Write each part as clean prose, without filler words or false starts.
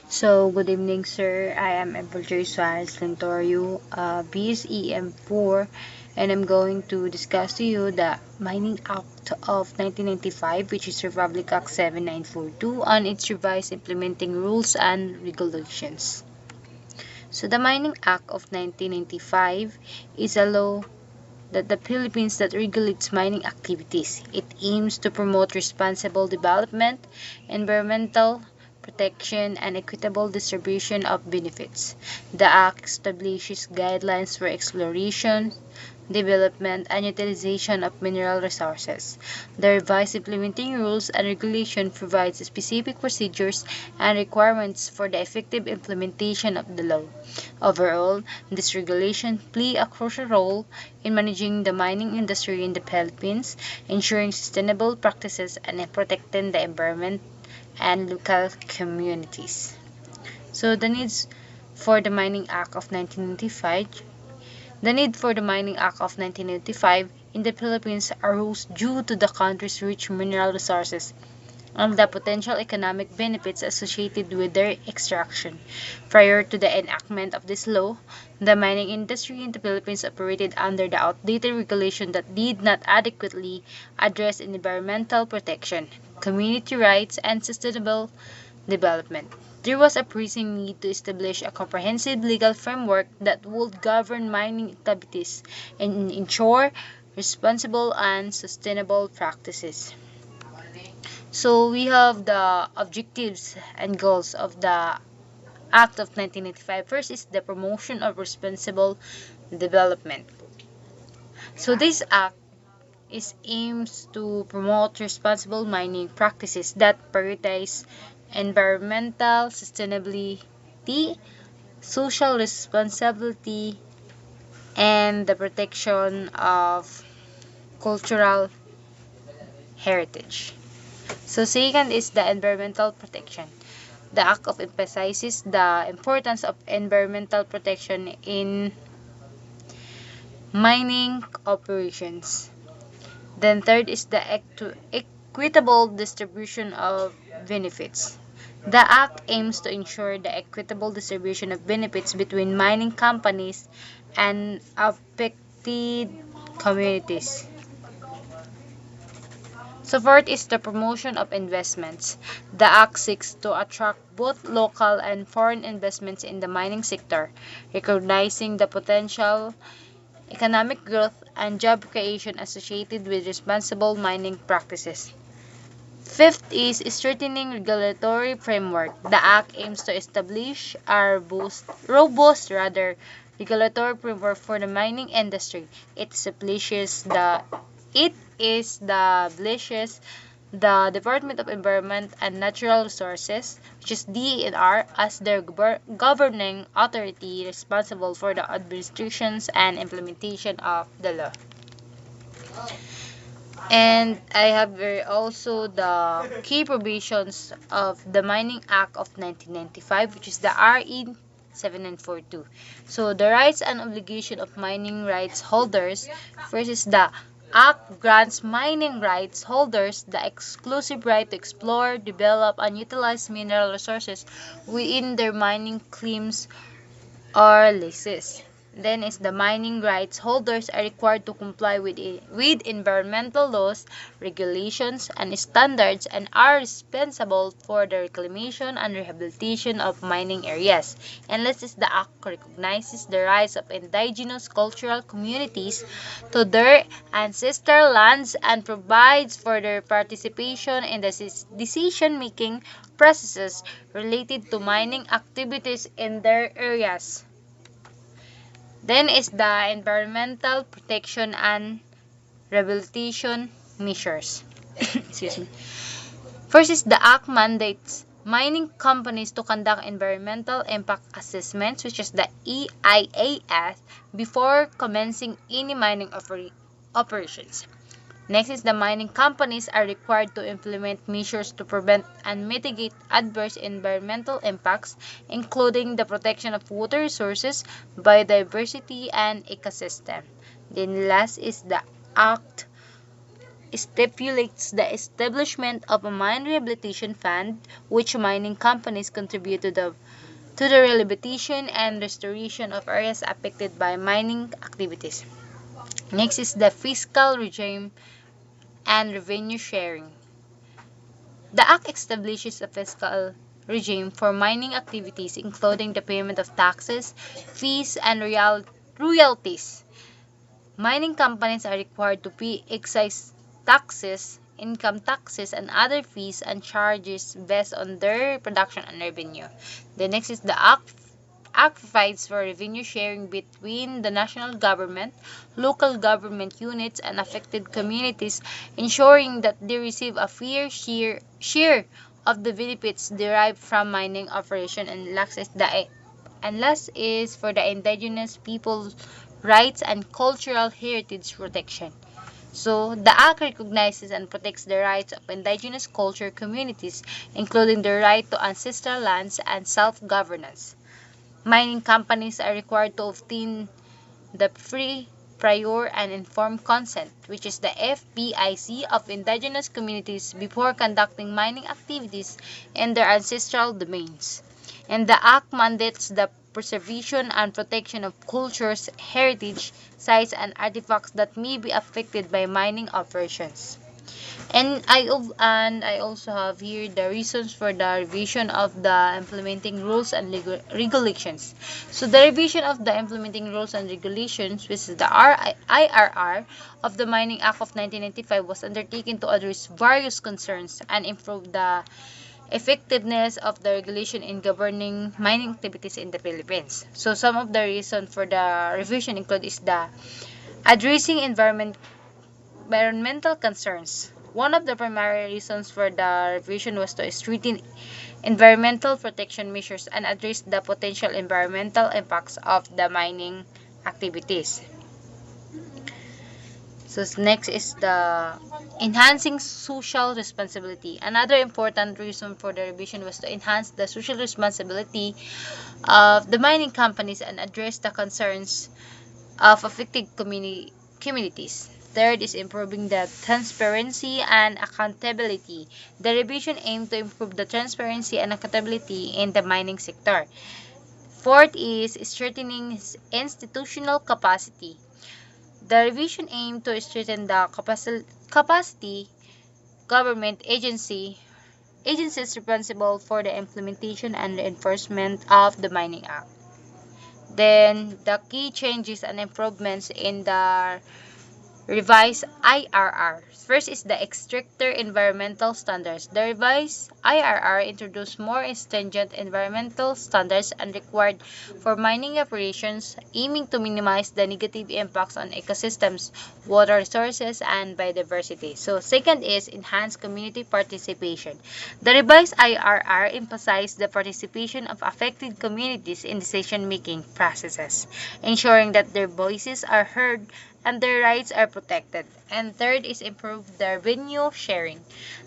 So, good evening, sir. I am Eveljoy Suarez Lentorio, BSEM 4, and I'm going to discuss to you the Mining Act of 1995, which is Republic Act 7942, on its revised implementing rules and regulations. So, the Mining Act of 1995 is a law that the Philippines that regulates mining activities. It aims to promote responsible development, environmental protection, and equitable distribution of benefits. The Act establishes guidelines for exploration, development, and utilization of mineral resources. The revised implementing rules and regulation provides specific procedures and requirements for the effective implementation of the law. Overall, this regulation play a crucial role in managing the mining industry in the Philippines, ensuring sustainable practices and in protecting the environment and local communities. So for the Mining Act of 1995 the need for the Mining Act of 1995 in the Philippines arose due to the country's rich mineral resources and the potential economic benefits associated with their extraction. Prior to the enactment of this law, the mining industry in the Philippines operated under the outdated regulation that did not adequately address environmental protection, community rights, and sustainable development. There was a pressing need to establish a comprehensive legal framework that would govern mining activities and ensure responsible and sustainable practices. So we have the objectives and goals of the Act of 1985. First is the promotion of responsible development. So this act is aims to promote responsible mining practices that prioritize environmental sustainability, social responsibility, and the protection of cultural heritage. So second is the environmental protection. The act of emphasizes the importance of environmental protection in mining operations. Then third is the equitable distribution of benefits. The act aims to ensure the equitable distribution of benefits between mining companies and affected communities. So fourth is the promotion of investments. The act seeks to attract both local and foreign investments in the mining sector, recognizing the potential economic growth and job creation associated with responsible mining practices. Fifth is strengthening regulatory framework. The Act aims to establish a robust regulatory framework for the mining industry. It establishes the Department of Environment and Natural Resources, which is DENR, as their governing authority responsible for the administrations and implementation of the law. And I have here also the key provisions of the Mining Act of 1995, which is the RE 7942. So the rights and obligation of mining rights holders. First is the Act grants mining rights holders the exclusive right to explore, develop, and utilize mineral resources within their mining claims or leases. Then is the mining rights holders are required to comply with environmental laws, regulations, and standards and are responsible for the reclamation and rehabilitation of mining areas. And last is the act recognizes the rights of indigenous cultural communities to their ancestral lands and provides for their participation in the decision-making processes related to mining activities in their areas. Then is the environmental protection and rehabilitation measures. Excuse me. First is the Act mandates mining companies to conduct environmental impact assessments, which is the EIAS, before commencing any mining operations. Next is the mining companies are required to implement measures to prevent and mitigate adverse environmental impacts, including the protection of water resources, biodiversity, and ecosystem. Then last is the Act stipulates the establishment of a mine rehabilitation fund, which mining companies contribute to the rehabilitation and restoration of areas affected by mining activities. Next is the fiscal regime and revenue sharing. The Act establishes a fiscal regime for mining activities, including the payment of taxes, fees, and royalties. Mining companies are required to pay excise taxes, income taxes, and other fees and charges based on their production and revenue. The next is the Act provides for revenue sharing between the national government, local government units, and affected communities, ensuring that they receive a fair share of the benefits derived from mining operation. And last is for the indigenous people's rights and cultural heritage protection. So, the Act recognizes and protects the rights of indigenous culture communities, including the right to ancestral lands and self-governance. Mining companies are required to obtain the free, prior, and informed consent, which is the FPIC, of indigenous communities before conducting mining activities in their ancestral domains. And the Act mandates the preservation and protection of cultures, heritage, sites, and artifacts that may be affected by mining operations. And I also have here the reasons for the revision of the implementing rules and regulations. So the revision of the implementing rules and regulations, which is the IRR of the Mining Act of 1995, was undertaken to address various concerns and improve the effectiveness of the regulation in governing mining activities in the Philippines. So some of the reasons for the revision include is the addressing environmental concerns. One of the primary reasons for the revision was to strengthen environmental protection measures and address the potential environmental impacts of the mining activities. So next is the enhancing social responsibility. Another important reason for the revision was to enhance the social responsibility of the mining companies and address the concerns of affected communities. Third is improving the transparency and accountability. The revision aimed to improve the transparency and accountability in the mining sector. Fourth is strengthening institutional capacity. The revision aimed to strengthen the capacity government agencies responsible for the implementation and enforcement of the Mining Act. Then the key changes and improvements in the revised IRR. First is the stricter environmental standards. The revised IRR introduced more stringent environmental standards and required for mining operations, aiming to minimize the negative impacts on ecosystems, water resources, and biodiversity. So, second is enhanced community participation. The revised IRR emphasized the participation of affected communities in decision-making processes, ensuring that their voices are heard and their rights are protected. And third is improve the revenue sharing.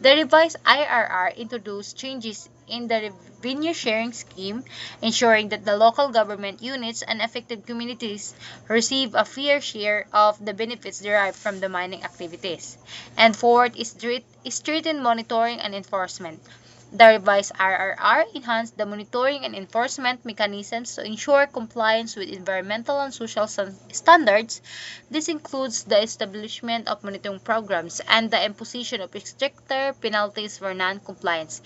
The revised IRR introduced changes in the revenue sharing scheme, ensuring that the local government units and affected communities receive a fair share of the benefits derived from the mining activities. And fourth is strengthened monitoring and enforcement. The revised RRR enhanced the monitoring and enforcement mechanisms to ensure compliance with environmental and social standards. This includes the establishment of monitoring programs and the imposition of stricter penalties for non-compliance.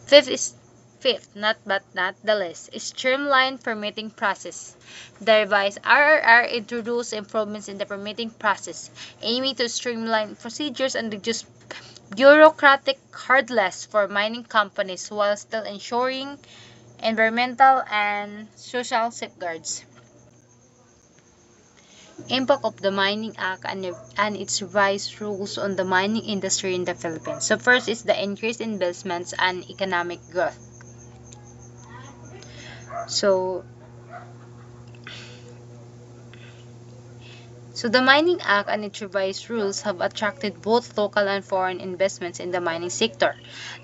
Fifth, not the least, is streamlined permitting process. The revised RRR introduced improvements in the permitting process, aiming to streamline procedures and reduce bureaucratic hurdles for mining companies while still ensuring environmental and social safeguards. Impact of the Mining Act and its revised rules on the mining industry in the Philippines. So first is the increased investments and economic growth. So So the Mining Act and its revised rules have attracted both local and foreign investments in the mining sector,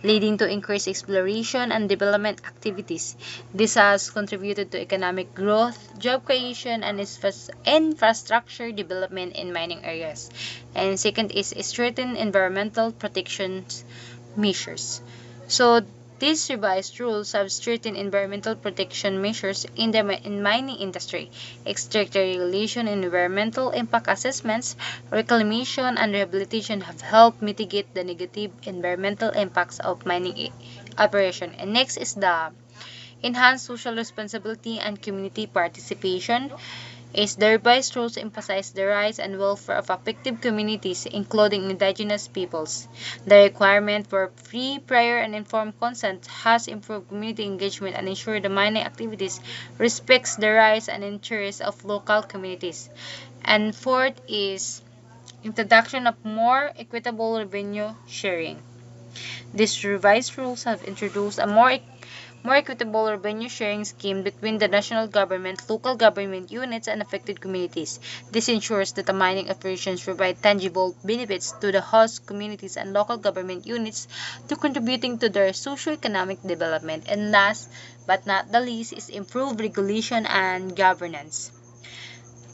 leading to increased exploration and development activities. This has contributed to economic growth, job creation, and infrastructure development in mining areas. And second is strengthen environmental protection measures. So these revised rules have strengthened environmental protection measures in the mining industry. Stricter regulation and environmental impact assessments, reclamation, and rehabilitation have helped mitigate the negative environmental impacts of mining operation. And next is the enhanced social responsibility and community participation is the revised rules emphasize the rights and welfare of affected communities, including indigenous peoples. The requirement for free, prior, and informed consent has improved community engagement and ensured the mining activities respects the rights and interests of local communities. And fourth is introduction of more equitable revenue sharing. These revised rules have introduced a more equitable revenue sharing scheme between the national government, local government units, and affected communities. This ensures that the mining operations provide tangible benefits to the host communities and local government units to contributing to their socio-economic development. And last but not the least is improved regulation and governance.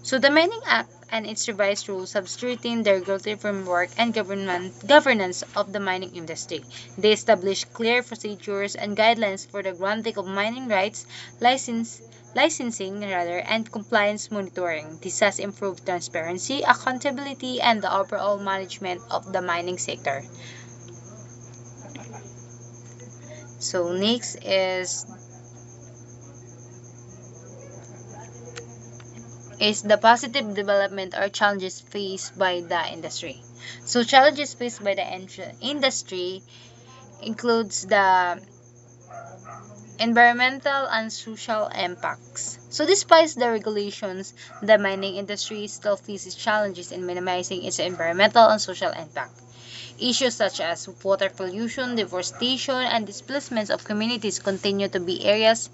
So the Mining Act and its revised rules have strengthened the regulatory framework and governance of the mining industry. They establish clear procedures and guidelines for the granting of mining rights, licensing and compliance monitoring. This has improved transparency, accountability, and the overall management of the mining sector. So next is the positive development or challenges faced by the industry. So challenges faced by the industry includes the environmental and social impacts. So despite the regulations, the mining industry still faces challenges in minimizing its environmental and social impact. Issues such as water pollution, deforestation, and displacements of communities continue to be areas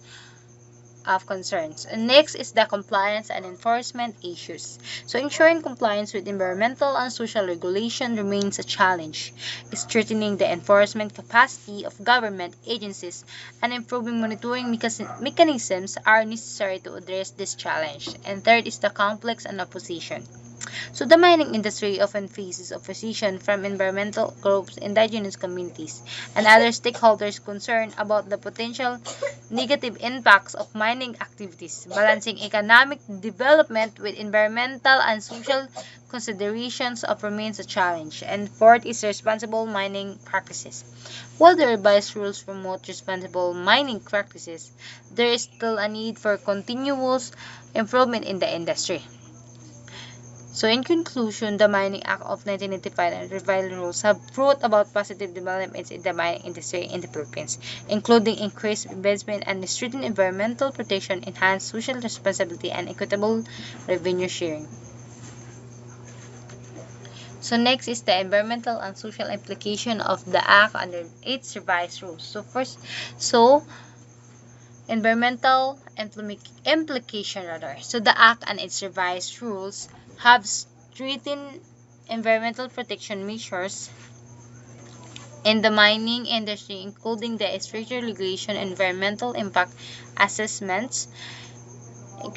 of concerns. And next is the compliance and enforcement issues. So ensuring compliance with environmental and social regulation remains a challenge. Strengthening the enforcement capacity of government agencies and improving monitoring mechanisms are necessary to address this challenge. And third is the conflicts and opposition. So the mining industry often faces opposition from environmental groups, indigenous communities, and other stakeholders concerned about the potential negative impacts of mining activities. Balancing economic development with environmental and social considerations of remains a challenge. And fourth is responsible mining practices. While the revised rules promote responsible mining practices, there is still a need for continuous improvement in the industry. So in conclusion, the Mining Act of 1995 and revised rules have brought about positive developments in the mining industry in the Philippines, including increased investment and strengthened environmental protection, enhanced social responsibility, and equitable revenue sharing. So next is the environmental and social implication of the Act under its revised rules. So environmental implication rather. So the Act and its revised rules have strengthened environmental protection measures in the mining industry, including the stricter regulation, environmental impact assessments,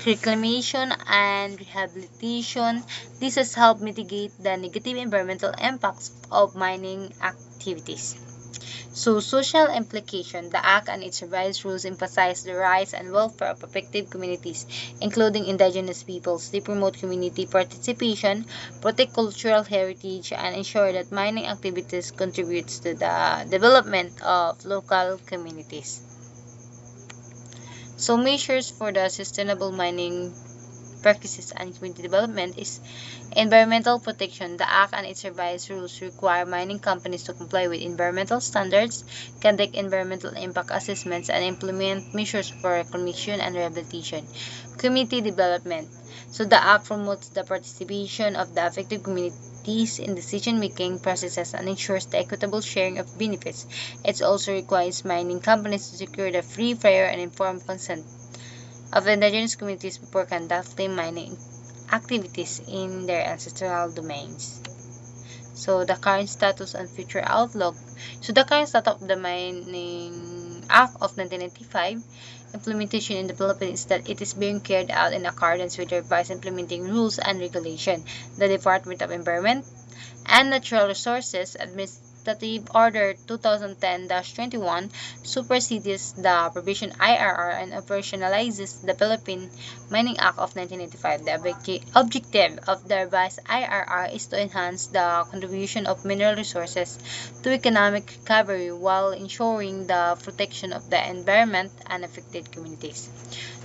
reclamation, and rehabilitation. This has helped mitigate the negative environmental impacts of mining activities. So, social implication. The Act and its revised rules emphasize the rights and welfare of affected communities, including indigenous peoples. They promote community participation, protect cultural heritage, and ensure that mining activities contributes to the development of local communities. So, measures for the sustainable mining practices and community development is environmental protection. The Act and its revised rules require mining companies to comply with environmental standards, conduct environmental impact assessments, and implement measures for reclamation and rehabilitation. Community development. So the Act promotes the participation of the affected communities in decision-making processes and ensures the equitable sharing of benefits. It also requires mining companies to secure the free, fair, and informed consent of indigenous communities before conducting mining activities in their ancestral domains. So the current status and future outlook. So the current status of the Mining Act of 1995 implementation in the Philippines is that it is being carried out in accordance with the revised implementing rules and regulation. The Department of Environment and Natural Resources Administrative Order 2010-21 supersedes the provision IRR and operationalizes the Philippine Mining Act of 1995. The objective of the revised IRR is to enhance the contribution of mineral resources to economic recovery while ensuring the protection of the environment and affected communities.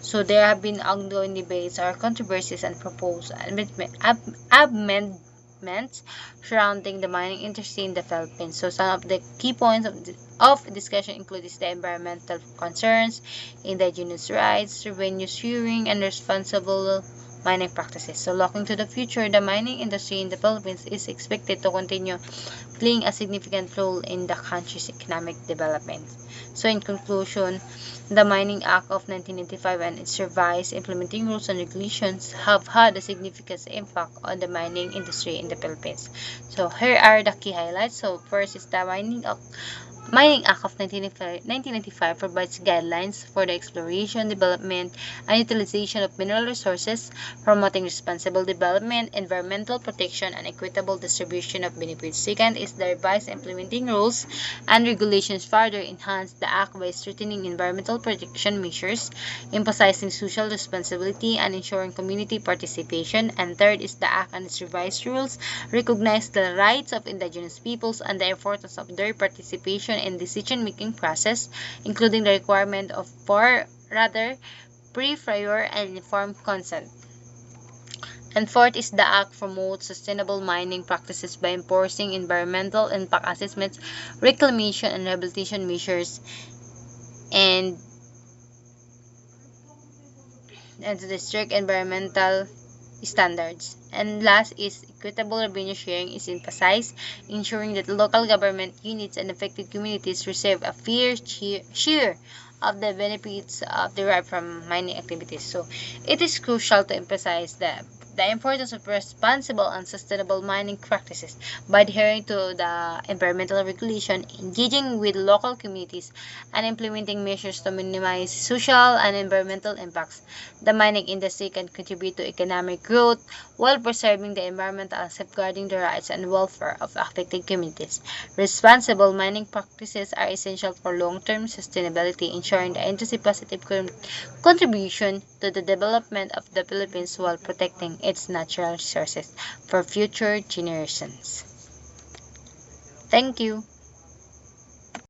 So there have been ongoing debates or controversies and proposed amendments surrounding the mining industry in the Philippines. So some of the key points of discussion include the environmental concerns, indigenous rights, revenue sharing, and responsible mining practices. So looking to the future, the mining industry in the Philippines is expected to continue playing a significant role in the country's economic development. So in conclusion, the Mining Act of 1995 and its revised implementing rules and regulations have had a significant impact on the mining industry in the Philippines. So here are the key highlights. So first is the Mining Act of 1995 provides guidelines for the exploration, development, and utilization of mineral resources, promoting responsible development, environmental protection, and equitable distribution of benefits. Second is the revised implementing rules and regulations further enhance the Act by strengthening environmental protection measures, emphasizing social responsibility, and ensuring community participation. And third is the Act and its revised rules recognize the rights of indigenous peoples and the importance of their participation in decision-making process, including the requirement of pre-prior and informed consent. And fourth is the Act promotes sustainable mining practices by enforcing environmental impact assessments, reclamation and rehabilitation measures, and the strict environmental standards. And last is equitable revenue sharing is emphasized, ensuring that local government units and affected communities receive a fair share of the benefits derived from mining activities. So it is crucial to emphasize the importance of responsible and sustainable mining practices by adhering to the environmental regulation, engaging with local communities, and implementing measures to minimize social and environmental impacts. The mining industry can contribute to economic growth while preserving the environment and safeguarding the rights and welfare of affected communities. Responsible mining practices are essential for long-term sustainability, ensuring the industry's positive contribution to the development of the Philippines while protecting its natural resources for future generations. Thank you.